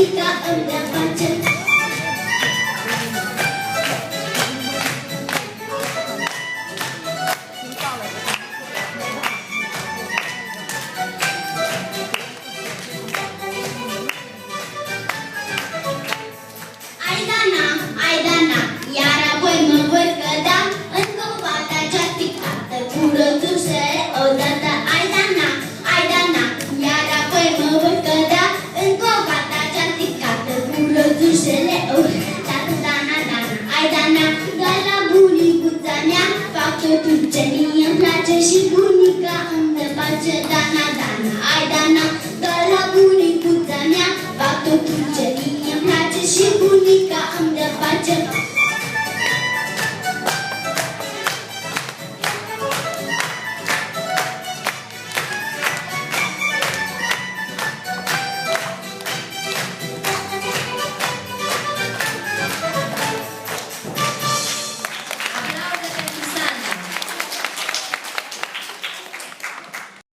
bunica îmi dă pace. Ai Dana, iar apoi mă voi cădea în covata cea stricată cu rădușele odată. Ai Dana, iar apoi mă voi cădea în covata cea stricată cu rădușele odată. Dana, ai Dana, doar la bunicuța mea fac totul ce mie îmi place și bun.